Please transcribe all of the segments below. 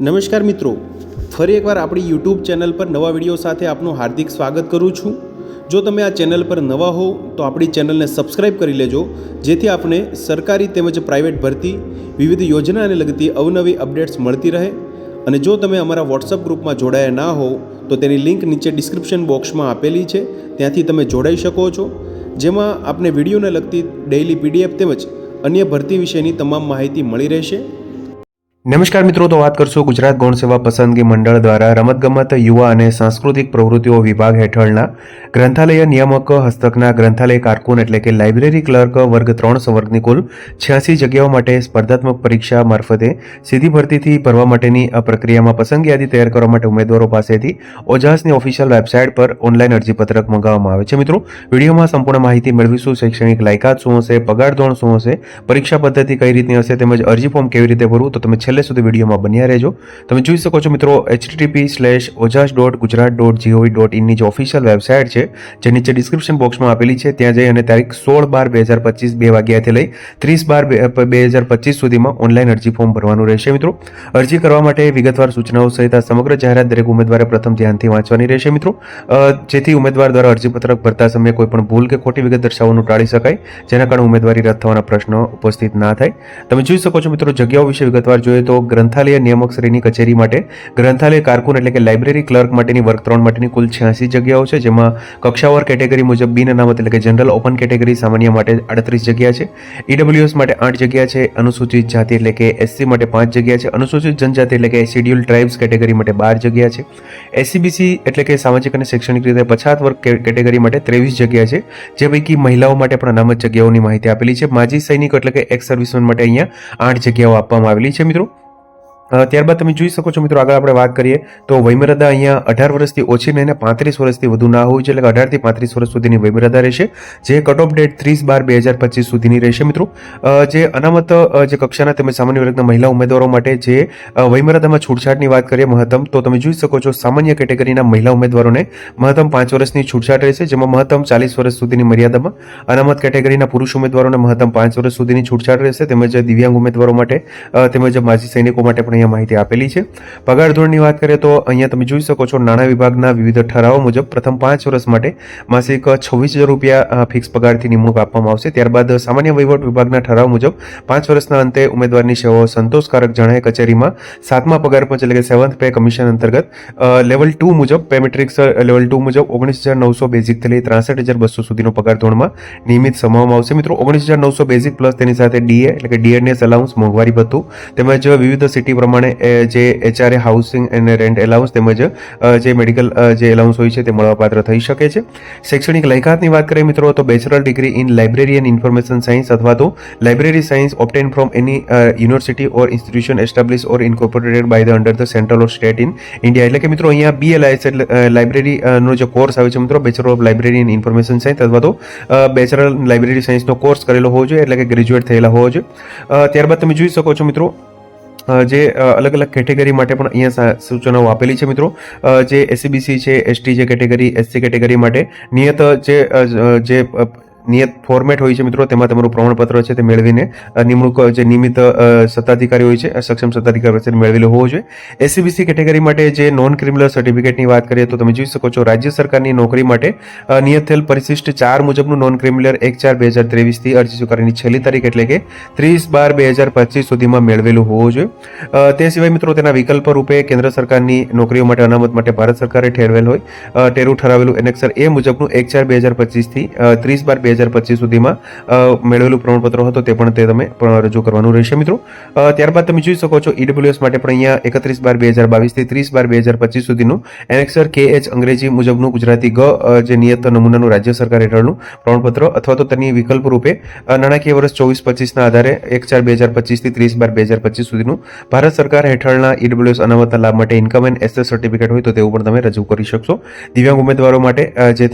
નમસ્કાર મિત્રો, ફરી એકવાર આપણી યુટ્યુબ ચેનલ પર નવા વિડીયો સાથે આપનું હાર્દિક સ્વાગત કરું છું। જો તમે આ ચેનલ પર નવા હો તો આપણી ચેનલને સબસ્ક્રાઈબ કરી લેજો, જેથી આપને સરકારી તેમજ પ્રાઇવેટ ભરતી વિવિધ યોજનાને લગતી અવનવી અપડેટ્સ મળતી રહે। અને જો તમે અમારા વોટ્સઅપ ગ્રુપમાં જોડાયા ના હો તો તેની લિંક નીચે ડિસ્ક્રિપ્શન બોક્સમાં આપેલી છે, ત્યાંથી તમે જોડાઈ શકો છો, જેમાં આપને વિડીયોને લગતી ડેઇલી પીડીએફ તેમજ અન્ય ભરતી વિશેની તમામ માહિતી મળી રહેશે। નમસ્કાર મિત્રો, તો વાત કરશું ગુજરાત ગૌણ સેવા પસંદગી મંડળ દ્વારા રમતગમત, યુવા અને સાંસ્કૃતિક પ્રવૃત્તિઓ વિભાગ હેઠળના ગ્રંથાલય નિયામક હસ્તકના ગ્રંથાલય કારકુન એટલે કે લાઇબ્રેરી ક્લર્ક વર્ગ 3 સંવર્ગની કુલ 86 જગ્યાઓ માટે સ્પર્ધાત્મક પરીક્ષા મારફતે સીધી ભરતીથી ભરવા માટેની આ પ્રક્રિયામાં પસંદગી યાદી તૈયાર કરવા માટે ઉમેદવારો પાસેથી ઓજાસની ઓફિશિયલ વેબસાઇટ પર ઓનલાઈન અરજીપત્રક મંગાવવામાં આવે છે। મિત્રો, વિડીયોમાં સંપૂર્ણ માહિતી મેળવીશું। શૈક્ષણિક લાયકાત શું હશે, પગાર ધોરણ શું હશે, પરીક્ષા પદ્ધતિ કઈ રીતની હશે તેમજ અરજી ફોર્મ કેવી રીતે ભરવું, તો તમે છેલ્લે સુધી વિડીયોમાં બન્યા રહેજો। તમે જોઈ શકો છો મિત્રો, http://ojas.gujarat.gov.in ની જે ઓફિશિયલ વેબસાઇટ છે, જે નીચે ડિસ્ક્રિપ્શન બોક્સમાં આપેલી છે, ત્યાં જઈ અને તારીખ 16/12/2025 2 વાગ્યાથી લઈ 30/12/2025 સુધીમાં ઓનલાઈન અરજી ફોર્મ ભરવાનું રહેશે। મિત્રો, અરજી કરવા માટે વિગતવાર સૂચનાઓ સહિત આ સમગ્ર જાહેરાત દરેક ઉમેદવારે પ્રથમ ધ્યાનથી વાંચવાની રહેશે મિત્રો, જેથી ઉમેદવાર દ્વારા અરજીપત્રક ભરતા સમયે કોઈ પણ ભૂલ કે ખોટી વિગત દર્શાવવાનું ટાળી શકાય, જેના કારણે ઉમેદવારી રદ થવાના પ્રશ્નો ઉપસ્થિત ના થાય। તમે જોઈ શકો છો મિત્રો, જગ્યાઓ વિશે વિગતવાર જોઈએ તો ગ્રંથાલય નિયામક શ્રેણી કચેરી માટે ગ્રંથાલય કારકુન એટલે કે લાઇબ્રેરી ક્લર્ક માટેની વર્ગ 3 માટેની કુલ 86 જગ્યાઓ છે, જેમાં કક્ષાવાર કેટેગરી મુજબ બિન અનામત એટલે કે જનરલ ઓપન કેટેગરી સામાન્ય માટે 38 જગ્યા છે, ઈડબ્લ્યુએસ માટે 8 જગ્યા છે, અનુસૂચિત જાતિ એટલે કે એસસી માટે 5 જગ્યા છે, અનુસૂચિત જનજાતિ એટલે કે શેડ્યુલ ટ્રાઇબ્સ કેટેગરી માટે 12 જગ્યા છે, એસસીબીસી એટલે કે સામાજિક અને શૈક્ષણિક રીતે પછાત વર્ગ કેટેગરી માટે 23 જગ્યા છે, જે પૈકી મહિલાઓ માટે પણ અનામત જગ્યાઓની માહિતી આપેલી છે। માજી સૈનિકો એટલે કે એક્સ સર્વિસમેન માટે અહીંયા 8 જગ્યાઓ આપવામાં આવેલી છે મિત્રો। ત્યારબાદ તમે જોઈ શકો છો મિત્રો, આગળ આપણે વાત કરીએ તો વયમર્યાદા અહીંયા 18 વર્ષથી ઓછી નહીં, 35 વર્ષથી વધુ ના હોવી જોઈએ, એટલે કે 18 થી 35 વર્ષ સુધીની વયમર્યાદા રહેશે, જે કટ ઓફ ડેટ 30/12/2025 સુધીની રહેશે મિત્રો। જે અનામત જે કક્ષાના તેમજ સામાન્ય વર્ગના મહિલા ઉમેદવારો માટે જે વયમર્યાદામાં છૂટછાટની વાત કરીએ મહત્તમ, તો તમે જોઈ શકો છો સામાન્ય કેટેગરીના મહિલા ઉમેદવારોને મહત્તમ 5 વર્ષની છૂટછાટ રહેશે, જેમાં મહત્તમ 40 વર્ષ સુધીની મર્યાદામાં અનામત કેટેગરીના પુરુષ ઉમેદવારોને મહત્તમ 5 વર્ષ સુધીની છૂટછાટ રહેશે, તેમજ દિવ્યાંગ ઉમેદવારો માટે તેમજ માજી સૈનિકો માટે પણ અહીંયા માહિતી આપેલી છે। પગાર ધોરણની વાત કરીએ તો અહીંયા તમે જોઈ શકો છો નાણાં વિભાગના વિવિધ ઠરાવો મુજબ પ્રથમ 5 વર્ષ માટે માસિક 26,000 રૂપિયા ફિક્સ પગારથી નિમણૂક આપવામાં આવશે। ત્યારબાદ સામાન્ય વહીવટ વિભાગના ઠરાવ મુજબ 5 વર્ષના અંતે ઉમેદવારની સેવાઓ સંતોષકારક જણાય કચેરીમાં 7મા પગાર પંચ એટલે કે 7th પે કમિશન અંતર્ગત લેવલ 2 મુજબ પે મેટ્રિક્સ લેવલ 2 મુજબ 19,900 બેઝિકથી લઈ 63,200 સુધીનો પગાર ધોરણમાં નિયમિત સમાવવામાં આવશે મિત્રો। 19,900 બેઝિક પ્લસ તેની સાથે ડીએ એટલે કે ડીએનએસ અલાઉન્સ, મોંઘવારી ભથ્થું તેમજ વિવિધ સિટી પ્રમાણે જે એચઆરએ હાઉસિંગ અને રેન્ટ એલાઉન્સ તેમજ જે મેડિકલ જે એલાઉન્સ હોય છે તે મળવાપાત્ર થઈ શકે છે। શૈક્ષણિક લાયકાતની વાત કરીએ મિત્રો તો bachelor degree in library and information science અથવા તો library science obtain from any university or institution establish or incorporated by the under the central or state in India, એટલે કે મિત્રો અહીંયા BLIS એટલે લાઇબ્રેરીનો જે કોર્સ આવે છે મિત્રો, bachelor of library and information science અથવા તો બેચલર લાઇબ્રેરી સાયન્સનો કોર્સ કરેલો હોવો જોઈએ, એટલે કે ગ્રેજ્યુએટ થયેલા હોવો જોઈએ। ત્યારબાદ તમે જોઈ શકો છો મિત્રો, જે અલગ અલગ કેટેગરી માટે પણ અહીંયા સૂચનાઓ આપેલી છે મિત્રો। જે એસસીબીસી છે, એસટી જે કેટેગરી, એસસી કેટેગરી માટે નિયત જે નિયત ફોર્મેટ હોય છે મિત્રો, તેમાં તમારું પ્રમાણપત્ર છે તે મેળવીને નિમણૂક જે નિયમિત સત્તાધિકારી હોય છે, સક્ષમ સત્તાધિકારી છે મેળવેલો હોવો જોઈએ। એસસીબીસી કેટેગરી માટે જે નોન ક્રિમિનલ સર્ટિફિકેટની વાત કરીએ તો તમે જોઈ શકો છો રાજ્ય સરકારની નોકરી માટે નિયત થયેલ પરિશિષ્ટ 4 મુજબનું નોન ક્રિમિનલ 1/4/2023 થી અરજી સ્વીકારવાની છેલ્લી તારીખ એટલે કે 30/12/2025 સુધીમાં મેળવેલું હોવું જોઈએ। તે સિવાય મિત્રો તેના વિકલ્પ રૂપે કેન્દ્ર સરકારની નોકરીઓ માટે અનામત માટે ભારત સરકારે ઠેરવેલ હોય ટેરું ઠરાવેલું એનેક્સર એ મુજબનું 1/4/2025 થી 30/12/2025 સુધીમાં મેળવેલું પ્રમાણપત્ર હતો તે પણ તમે રજૂ કરવાનું રહેશે મિત્રો। ત્યારબાદ તમે જોઈ શકો છો ઈડબ્લ્યુએસ માટે પણ અહીંયા 31/12/2022 થી 30/12/2025 સુધીનું એનેક્સર KH અંગ્રેજી મુજબનું ગુજરાતી ગ જે નિયત નમૂનાનું રાજ્ય સરકાર હેઠળનું પ્રમાણપત્ર અથવા તો તેની વિકલ્પ રૂપે નાણાકીય વર્ષ 24-25ના આધારે 1/4/2025 થી 30/12/2025 સુધીનું ભારત સરકાર હેઠળના ઈડબ્લ્યુએસ અનામતના લાભ માટે ઇન્કમ એન્ડ એસેટ સર્ટિફિકેટ હોય તો તેવું પણ તમે રજૂ કરી શકશો। દિવ્યાંગ ઉમેદવારો માટે જે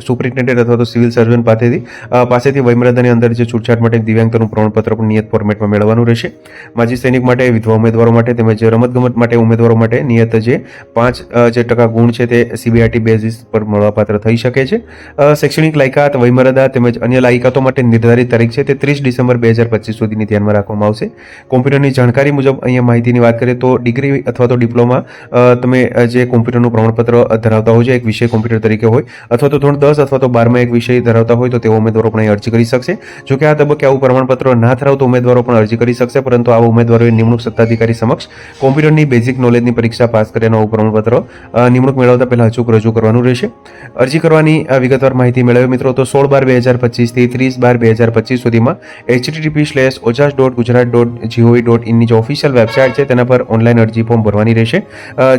સુપરિન્ટેન્ડન્ટ અથવા તો સિવિલ સર્જન પાસેથી વયમર્યાદાની અંદર જે છૂટછાટ માટે દિવ્યાંગતાનું પ્રમાણપત્ર પણ નિયત ફોર્મેટમાં મેળવવાનું રહેશે. માજી સૈનિક માટે, વિધવા ઉમેદવારો માટે તેમજ રમતગમત માટે ઉમેદવારો માટે નિયત જે 5% ગુણ છે તે CBRT બેઝિસ પર મળવાપાત્ર થઈ શકે છે. શૈક્ષણિક લાયકાત, વયમર્યાદા તેમજ અન્ય લાયકાતો માટે નિર્ધારિત તારીખ છે તે 30 ડિસેમ્બર 2025 સુધીની ધ્યાનમાં રાખવામાં આવશે. કોમ્પ્યુટરની જાણકારી મુજબ અહીંયા માહિતીની વાત કરીએ તો ડિગ્રી અથવા તો ડિપ્લોમા તમે જે કોમ્પ્યુટરનું પ્રમાણપત્ર ધરાવતા હોય છે, એક વિષય કોમ્પ્યુટર તરીકે હોય અથવા તો ધોરણ 10 અથવા તો 12માં એક વિષય ધરાવતા હોય તો તેઓ ઉમેદવારો પણ અહીં અરજી કરી શકશે. જો કે આ તબક્કે આવું પ્રમાણપત્ર ના ધરાવતો ઉમેદવારો પણ અરજી કરી શકશે, પરંતુ આવા ઉમેદવારોએ નિમણૂક સત્તાધિકારી સમક્ષ કોમ્પ્યુટરની બેઝિક નોલેજની પરીક્ષા પાસ કર્યાનું આવું પ્રમાણપત્ર નિમણૂક મેળવતા પહેલા અચૂક રજૂ કરવાનું રહેશે. અરજી કરવાની વિગતવાર માહિતી મેળવે મિત્રો તો 16/12/2025 થી 30/12/2025 સુધીમાં https://ojas.gujarat.gov.in ની જે ઓફિશિયલ વેબસાઇટ છે તેના પર ઓનલાઈન અરજી ફોર્મ ભરવાની રહેશે,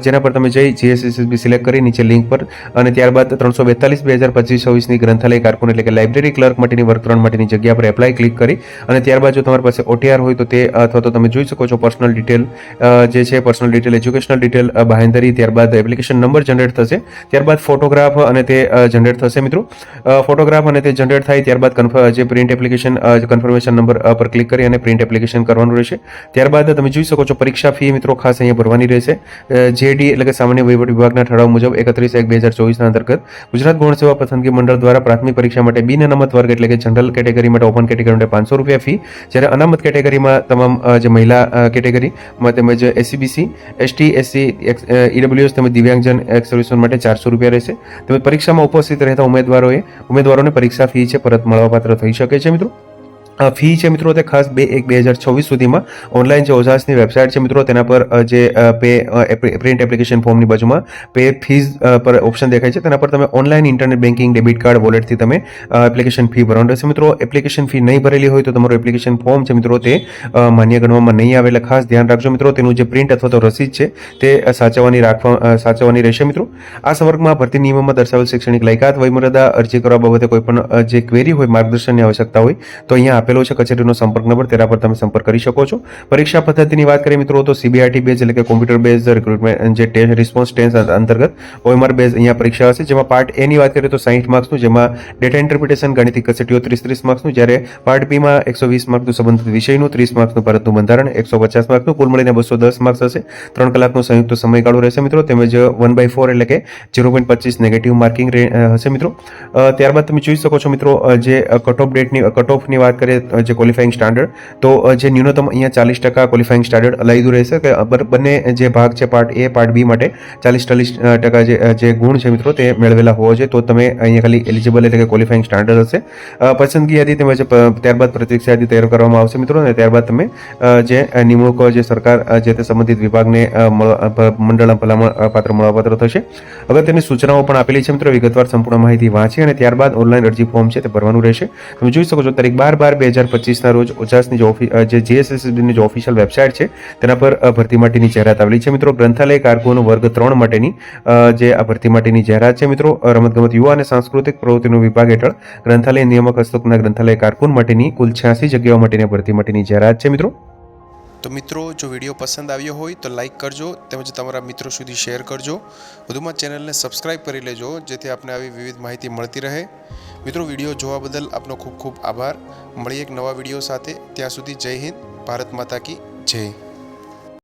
જેના પર તમે જઈ GSSB સિલેક્ટ કરી નીચે લિંક પર અને ત્યારબાદ 342/2025-26ની ગ્રંથાલય કારકુન એટલે કે લાઇબ્રેરી ક્લર્ક માટેની વર્ગ 3 માટેની જગ્યા પર એપ્લાય ક્લિક કરી અને ત્યારબાદ જો તમારી પાસે OTR હોય તો તે અથવા તો તમે જોઈ શકો છો પર્સનલ ડિટેલ જે છે પર્સનલ ડિટેલ, એજ્યુકેશનલ ડિટેલ, બાહેંધરી, ત્યારબાદ એપ્લિકેશન નંબર જનરેટ થશે, ત્યારબાદ ફોટોગ્રાફ અને તે જનરેટ થશે મિત્રો. ફોટોગ્રાફ અને તે જનરેટ થાય ત્યારબાદ જે પ્રિન્ટ એપ્લિકેશન કન્ફર્મેશન નંબર પર ક્લિક કરી અને પ્રિન્ટ એપ્લિકેશન કરવાનું રહેશે. ત્યારબાદ તમે જોઈ શકો છો પરીક્ષા ફી મિત્રો ખાસ અહીંયા ભરવાની રહેશે. JD એટલે કે સામાન્ય વહીવટ વિભાગના ઠરાવ મુજબ 31/1/2024ના અંતર્ગત ગુજરાત ગૌણ સેવા પસંદગી મંડળ દ્વારા પ્રાથમિક પરીક્ષા માટે બિન અનામત વર્ગ એટલે કે જનરલ કેટેગરી માટે ઓપન કેટેગરી માટે ₹500 ફી, જ્યારે અનામત કેટેગરીમાં તમામ જે મહિલા કેટેગરીમાં તેમજ SCBC, ST, SC, EWS તેમજ દિવ્યાંગજન એક્સ સર્વિસમેન માટે ₹400 રહેશે. તેમજ પરીક્ષામાં ઉપસ્થિત રહેતા ઉમેદવારોને પરીક્ષા ફી છે પરત મળવાપાત્ર થઈ શકે છે મિત્રો. ફી છે મિત્રો તે ખાસ 2/1/2024 સુધીમાં ઓનલાઈન જે ઓજાસની વેબસાઇટ છે મિત્રો તેના પર જે પ્રિન્ટ એપ્લિકેશન ફોર્મની બાજુમાં પે ફીઝ પર ઓપ્શન દેખાય છે, તેના પર તમે online internet banking, debit card, વોલેટથી તમે એપ્લિકેશન ફી ભરવાનું રહેશે મિત્રો. એપ્લિકેશન ફી નહીં ભરેલી હોય તો તમારું એપ્લિકેશન ફોર્મ છે મિત્રો તે માન્ય ગણવામાં નહીં આવે, એટલે ખાસ ધ્યાન રાખજો મિત્રો. તેનું જે પ્રિન્ટ અથવા તો રસીદ છે તે સાચવવાની રહેશે મિત્રો. આ સંવર્ગમાં ભરતી નિયમોમાં દર્શાવેલ શૈક્ષણિક લાયકાત, વયમર્યાદા, અરજી કરવા બાબતે કોઈ પણ જે ક્વેરી હોય, માર્ગદર્શનની આવશ્યકતા હોય તો અહીંયા આપેલો છે કચેરીનો સંપર્ક નંબર, તેના પર તમે સંપર્ક કરી શકો છો. પરીક્ષા પદ્ધતિની વાત કરીએ મિત્રો તો CBRT બેઝ એટલે કે કોમ્પ્યુટર બેઝ રિક્રુટમેન્ટ જે રિસ્પોન્સ ટેસ્ટ અંતર્ગત OMR બેઝ અહીંયા પરીક્ષા હશે, જેમાં પાર્ટ A ની વાત કરીએ તો 60 માર્ક્સનું, જેમાં ડેટા ઇન્ટરપ્રિટેશન, ગાણિતિક કસોટીઓ 30 માર્ક્સનું, જ્યારે પાર્ટ B માં 120 માર્ક્સનું સંબંધિત વિષયનું, 30 માર્ક્સનું ભારતનું બંધારણ, 150 માર્ક્સનું, કુલ મળીને 210 માર્ક્સ હશે. 3 કલાકનો સંયુક્ત સમયગાળો રહેશે મિત્રો, તેમજ 1/4 એટલે કે 0.25 નેગેટિવ માર્કિંગ હશે મિત્રો. ત્યારબાદ તમે જોઈ શકો છો મિત્રો જે કટ ઓફની વાત કરીએ જે ક્વોલિફાઇંગ સ્ટાન્ડર્ડ તો જે ન્યૂનતમ અહીંયા 40% ક્વોલિફાઇંગ સ્ટાન્ડર્ડ અલાયદું રહેશે કે બંને જે ભાગ છે પાર્ટ A, પાર્ટ B માટે 40% જે ગુણ છે મિત્રો તે મેળવેલા હોવો જોઈએ તો તમે અહીંયા ખાલી એલિજિબલ એટલે કે ક્વોલિફાઇંગ સ્ટાન્ડર્ડ હશે. પસંદગી યાદી તેમજ ત્યારબાદ પ્રતીક્ષા યાદી તૈયાર કરવામાં આવશે મિત્રો, અને ત્યારબાદ તમે જે નિમણૂક જે સરકાર જે તે સંબંધિત વિભાગને મંડળ પાત્ર મળવાપાત્ર થશે. અગત્યની સૂચનાઓ પણ આપેલી છે મિત્રો, વિગતવાર સંપૂર્ણ માહિતી વાંચી અને ત્યારબાદ ઓનલાઈન અરજી ફોર્મ છે તે ભરવાનું રહેશે. તમે જોઈ શકો છો તારીખ 12/12/2025ના રોજ ઓજાસની જે GSSBની જે ઓફિશિયલ વેબસાઇટ છે તેના પર ભરતી માટેની જાહેરાત આવેલી છે મિત્રો. ગ્રંથાલય કારકુન વર્ગ 3 માટેની જે આ ભરતી માટેની જાહેરાત છે મિત્રો. રમતગમત, યુવા અને સાંસ્કૃતિક પ્રવૃત્તિનો વિભાગ હેઠળ ગ્રંથાલય નિયામક હસ્તકના ગ્રંથાલય કારકુન માટેની કુલ 86 જગ્યાઓ માટેની ભરતી માટેની જાહેરાત છે મિત્રો. તો મિત્રો જો વિડીયો પસંદ આવ્યો હોય તો લાઇક કરજો તેમજ તમારા મિત્રો સુધી શેર કરજો. વધુમાં ચેનલને સબસ્ક્રાઇબ કરી લેજો જેથી આપને આવી વિવિધ માહિતી મળતી રહે. મિત્રો વિડીયો જોવા બદલ આપનો ખૂબ ખૂબ આભાર. મળીએ એક નવા વિડીયો સાથે, ત્યાં સુધી જય હિન્દ, ભારત માતા કી જય.